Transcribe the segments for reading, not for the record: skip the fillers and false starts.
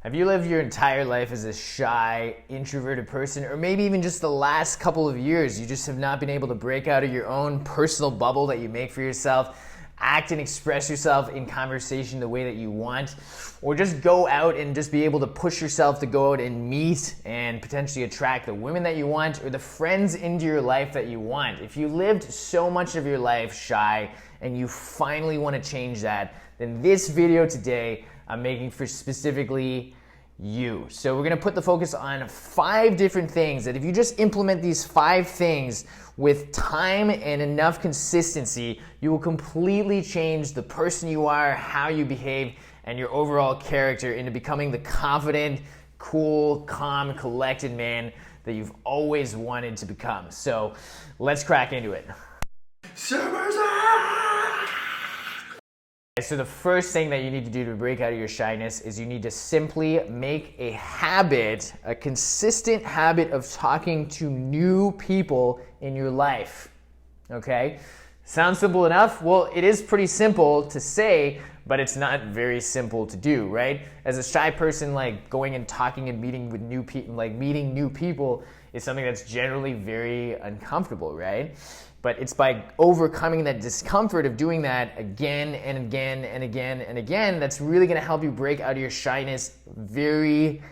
Have you lived your entire life as a shy, introverted person, or maybe even just the last couple of years, you just have not been able to break out of your own personal bubble that you make for yourself, act and express yourself in conversation the way that you want, or just go out and just be able to push yourself to go out and meet and potentially attract the women that you want or the friends into your life that you want? If you lived so much of your life shy and you finally want to change that, then this video today I'm making for specifically you. So we're gonna put the focus on 5 different things that if you just implement these 5 things with time and enough consistency, you will completely change the person you are, how you behave, and your overall character into becoming the confident, cool, calm, collected man that you've always wanted to become. So let's crack into it. So the first thing that you need to do to break out of your shyness is you need to simply make a habit, a consistent habit of talking to new people in your life, okay? Sounds simple enough? Well, it is pretty simple to say, but it's not very simple to do, right? As a shy person, like going and talking and meeting with new people, like meeting new people is something that's generally very uncomfortable, right? But it's by overcoming that discomfort of doing that again and again and again and again that's really gonna help you break out of your shyness very,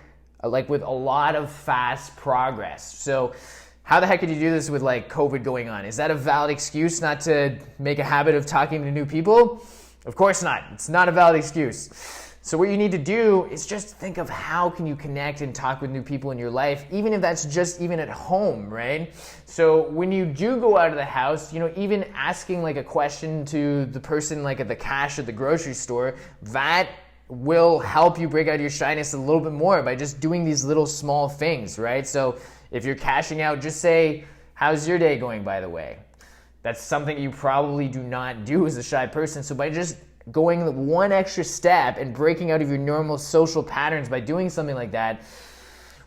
like with a lot of fast progress. So how the heck could you do this with like COVID going on? Is that a valid excuse not to make a habit of talking to new people? Of course not. It's not a valid excuse. So what you need to do is just think of how can you connect and talk with new people in your life, even if that's just even at home, right? So when you do go out of the house, you know, even asking like a question to the person like at the cash at the grocery store, that will help you break out of your shyness a little bit more by just doing these little small things, right? So if you're cashing out, just say, "How's your day going, by the way?" That's something you probably do not do as a shy person. So by just going one extra step and breaking out of your normal social patterns by doing something like that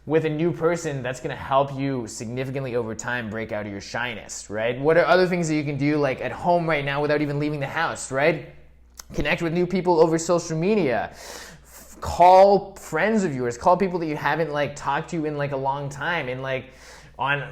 with a new person, that's going to help you significantly over time break out of your shyness, right? What are other things that you can do like at home right now without even leaving the house, right? Connect with new people over social media. Call friends of yours. Call people that you haven't like talked to in like a long time, and like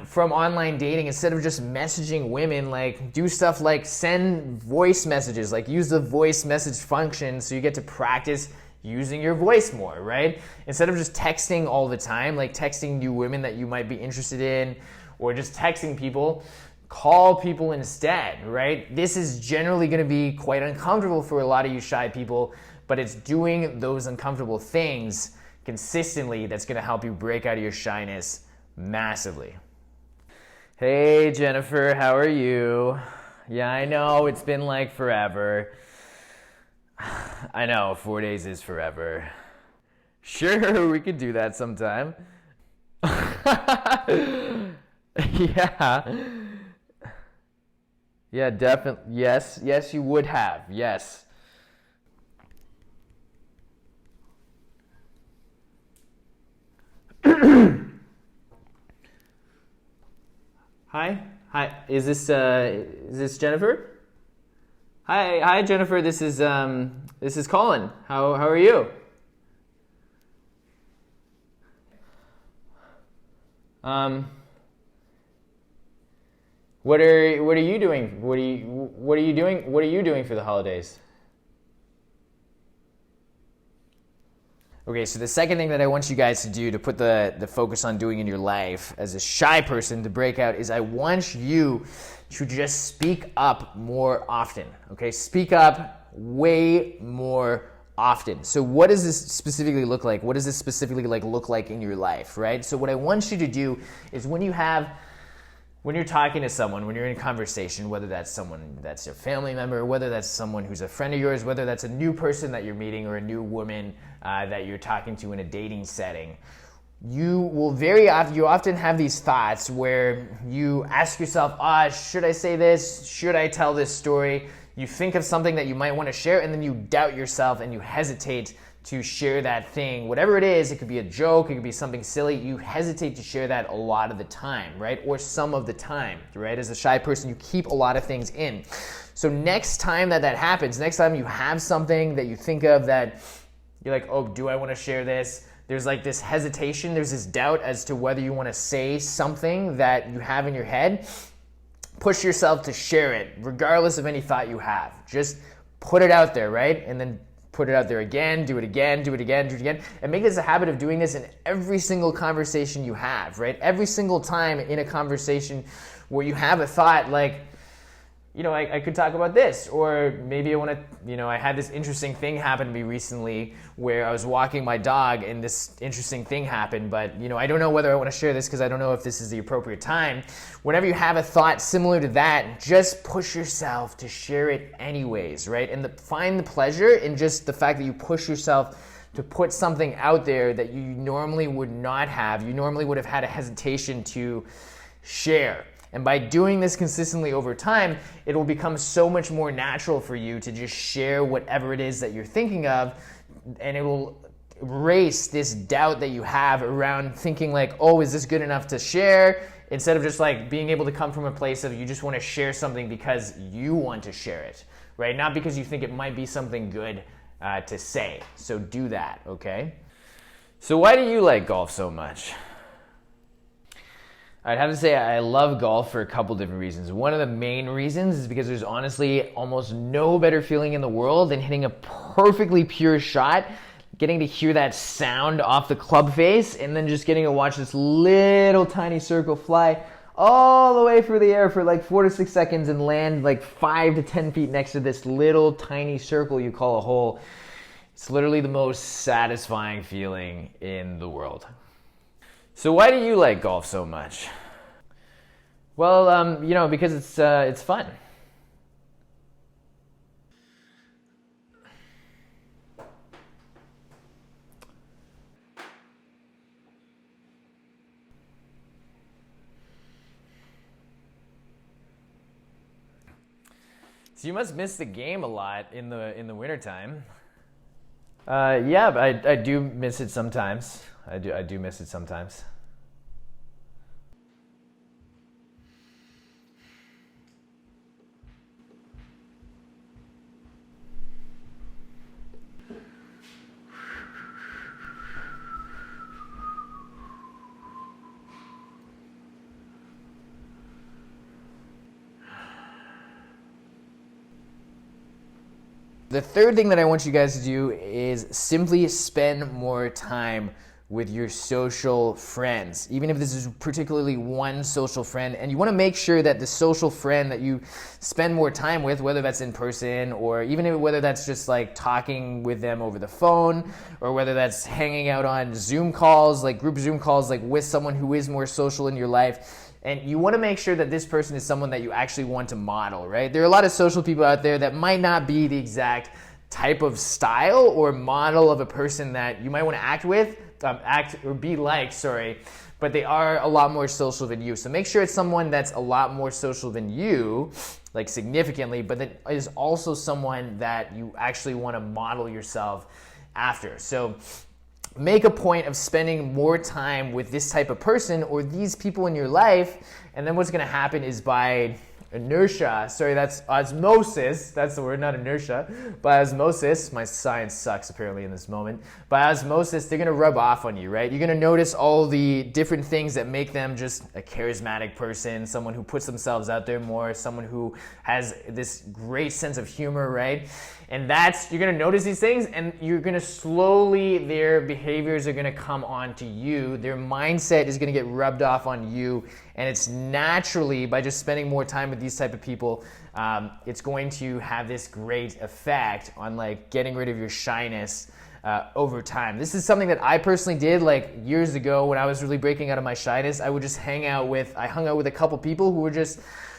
from online dating, instead of just messaging women, like do stuff like send voice messages, like use the voice message function so you get to practice using your voice more, right? Instead of just texting all the time, like texting new women that you might be interested in, or just texting people, call people instead, right? This is generally gonna be quite uncomfortable for a lot of you shy people, but it's doing those uncomfortable things consistently that's gonna help you break out of your shyness massively. Hey Jennifer, how are you? Yeah, I know it's been like forever. I know 4 days is forever. Sure, we could do that sometime. Yeah, definitely. Yes, you would have. Yes. Hi, is this Jennifer? Hi Jennifer, this is Colin. How are you? What are you doing? What are you doing for the holidays? Okay, so the second thing that I want you guys to do to put the focus on doing in your life as a shy person to break out is I want you to just speak up more often, okay? Speak up way more often. So what does this specifically look like? What does this specifically like look like in your life, right? So what I want you to do is when you're talking to someone, when you're in conversation, whether that's someone that's your family member, whether that's someone who's a friend of yours, whether that's a new person that you're meeting or a new woman that you're talking to in a dating setting, you often have these thoughts where you ask yourself, should I say this? Should I tell this story? You think of something that you might want to share, and then you doubt yourself and you hesitate to share that thing. Whatever it is, it could be a joke, it could be something silly. You hesitate to share that a lot of the time, right? Or some of the time, right? As a shy person, you keep a lot of things in. So next time that happens, next time you have something that you think of that you're like, oh, do I want to share this? there's like this hesitation, there's this doubt as to whether you want to say something that you have in your head, push yourself to share it, regardless of any thought you have. Just put it out there, right? And then put it out there again, do it again, do it again, do it again. And make this a habit of doing this in every single conversation you have, right? Every single time in a conversation where you have a thought like, you know, I could talk about this, or maybe I want to, you know, I had this interesting thing happen to me recently where I was walking my dog and this interesting thing happened, but, you know, I don't know whether I want to share this because I don't know if this is the appropriate time. Whenever you have a thought similar to that, just push yourself to share it anyways, right? And find the pleasure in just the fact that you push yourself to put something out there that you normally would not have. You normally would have had a hesitation to share. And by doing this consistently over time, it will become so much more natural for you to just share whatever it is that you're thinking of, and it will erase this doubt that you have around thinking like, oh, is this good enough to share? Instead of just like being able to come from a place of you just want to share something because you want to share it, right? Not because you think it might be something good to say. So do that, okay? So why do you like golf so much? I'd have to say I love golf for a couple different reasons. One of the main reasons is because there's honestly almost no better feeling in the world than hitting a perfectly pure shot, getting to hear that sound off the club face, and then just getting to watch this little tiny circle fly all the way through the air for like 4 to 6 seconds and land like 5 to 10 feet next to this little tiny circle you call a hole. It's literally the most satisfying feeling in the world. So why do you like golf so much? Well, you know, because it's fun. So you must miss the game a lot in the wintertime. Yeah, but I do miss it sometimes. I do miss it sometimes. The third thing that I want you guys to do is simply spend more time with your social friends, even if this is particularly one social friend. And you want to make sure that the social friend that you spend more time with, whether that's in person or even whether that's just like talking with them over the phone, or whether that's hanging out on Zoom calls, like group Zoom calls, like with someone who is more social in your life. And you want to make sure that this person is someone that you actually want to model, right? There are a lot of social people out there that might not be the exact type of style or model of a person that you might want to act or be like, but they are a lot more social than you. So make sure it's someone that's a lot more social than you, like significantly, but that is also someone that you actually want to model yourself after. So make a point of spending more time with this type of person or these people in your life, and then what's going to happen is by inertia, that's osmosis, that's the word, not inertia, by osmosis, my science sucks apparently in this moment, by osmosis, they're going to rub off on you, right? You're going to notice all the different things that make them just a charismatic person, someone who puts themselves out there more, someone who has this great sense of humor, right? And you're going to notice these things, and you're going to slowly, their behaviors are going to come on to you, their mindset is going to get rubbed off on you, and it's naturally, by just spending more time with these type of people, it's going to have this great effect on like getting rid of your shyness over time. This is something that I personally did like years ago when I was really breaking out of my shyness. I hung out with a couple people who were just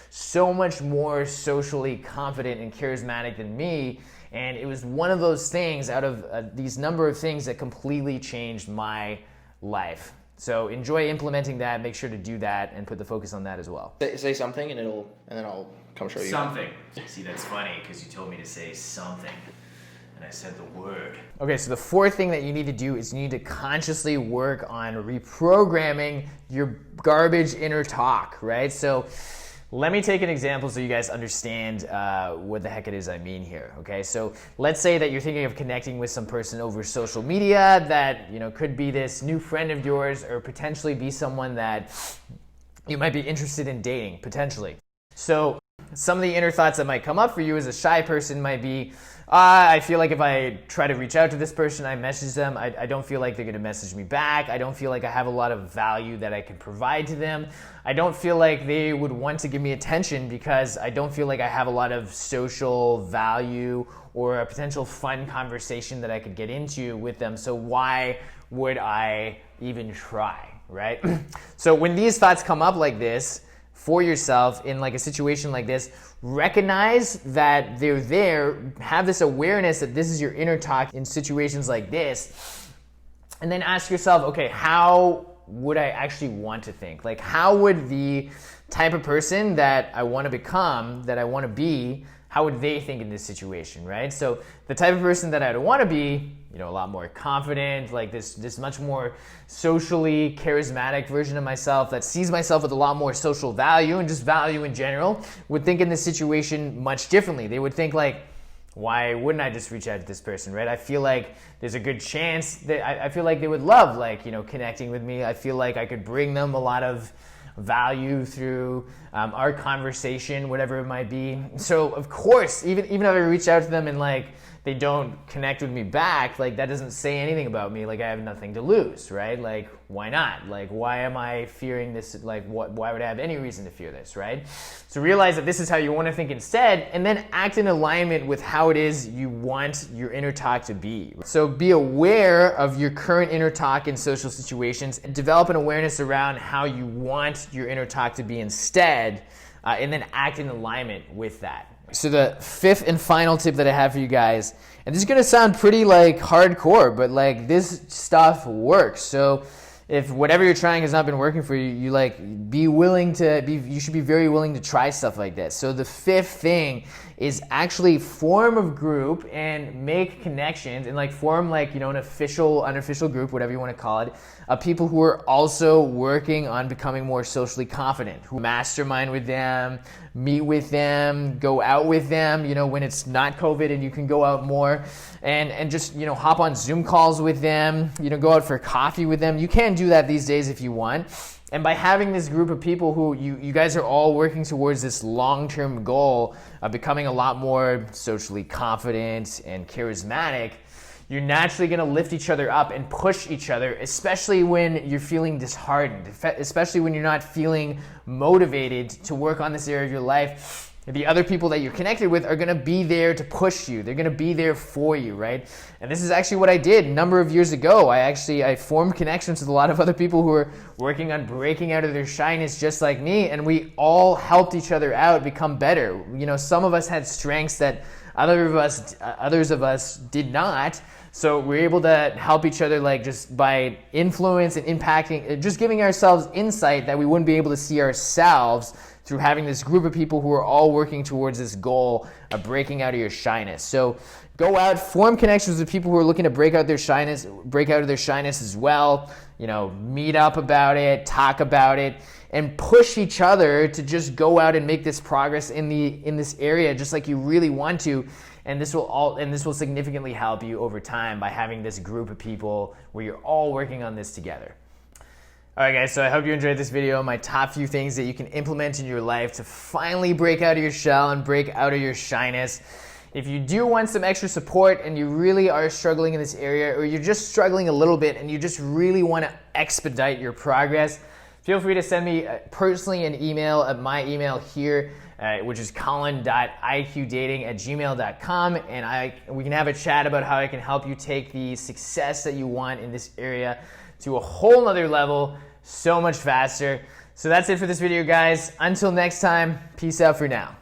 so much more socially confident and charismatic than me. And it was one of those things out of these number of things that completely changed my life. So enjoy implementing that. Make sure to do that and put the focus on that as well. Say something and then I'll come show you. Something. See, that's funny because you told me to say something and I said the word. Okay, so the fourth thing that you need to do is you need to consciously work on reprogramming your garbage inner talk, right? So Let me take an example so you guys understand what the heck it is I mean here, okay? So let's say that you're thinking of connecting with some person over social media that, could be this new friend of yours or potentially be someone that you might be interested in dating, potentially. So some of the inner thoughts that might come up for you as a shy person might be, I feel like if I try to reach out to this person, I message them, I don't feel like they're going to message me back. I don't feel like I have a lot of value that I can provide to them. I don't feel like they would want to give me attention because I don't feel like I have a lot of social value or a potential fun conversation that I could get into with them. So why would I even try, right? So when these thoughts come up like this, for yourself in like a situation like this, recognize that they're there, have this awareness that this is your inner talk in situations like this, and then ask yourself, okay, how would I actually want to think? Like, how would the type of person that I want to become, that I want to be, how would they think in this situation, right? So the type of person that I'd want to be, a lot more confident, like this much more socially charismatic version of myself that sees myself with a lot more social value and just value in general, would think in this situation much differently. They would think like, why wouldn't I just reach out to this person, right? I feel like there's a good chance that I feel like they would love connecting with me. I feel like I could bring them a lot of value through our conversation, whatever it might be. So of course, even if I reach out to them and they don't connect with me back, that doesn't say anything about me. I have nothing to lose, right? Why not? Why am I fearing this? Why would I have any reason to fear this, right? So realize that this is how you want to think instead, and then act in alignment with how it is you want your inner talk to be. So be aware of your current inner talk in social situations and develop an awareness around how you want your inner talk to be instead, and then act in alignment with that. So the fifth and final tip that I have for you guys, and this is going to sound pretty hardcore, but this stuff works. So if whatever you're trying has not been working for you, you should be very willing to try stuff like this. So the fifth thing is actually form a group and make connections and form an official, unofficial group, whatever you want to call it, of people who are also working on becoming more socially confident, who mastermind with them, meet with them, go out with them, when it's not COVID and you can go out more, and just, hop on Zoom calls with them, go out for coffee with them. You can do that these days if you want. And by having this group of people who you guys are all working towards this long-term goal of becoming a lot more socially confident and charismatic, you're naturally going to lift each other up and push each other, especially when you're feeling disheartened, especially when you're not feeling motivated to work on this area of your life. The other people that you're connected with are going to be there to push you. They're going to be there for you, right? And this is actually what I did a number of years ago. I formed connections with a lot of other people who were working on breaking out of their shyness just like me, and we all helped each other out become better. Some of us had strengths that others of us did not. So we're able to help each other just by influence and impacting, just giving ourselves insight that we wouldn't be able to see ourselves through having this group of people who are all working towards this goal of breaking out of your shyness. So go out, form connections with people who are looking to break out of their shyness as well. Meet up about it, talk about it, and push each other to just go out and make this progress in this area just like you really want to. And this will significantly help you over time by having this group of people where you're all working on this together. All right, guys, so I hope you enjoyed this video. My top few things that you can implement in your life to finally break out of your shell and break out of your shyness. If you do want some extra support and you really are struggling in this area, or you're just struggling a little bit and you just really want to expedite your progress, feel free to send me personally an email at my email here, which is colin.iqdating@gmail.com, and we can have a chat about how I can help you take the success that you want in this area to a whole nother level so much faster. So that's it for this video, guys. Until next time, peace out for now.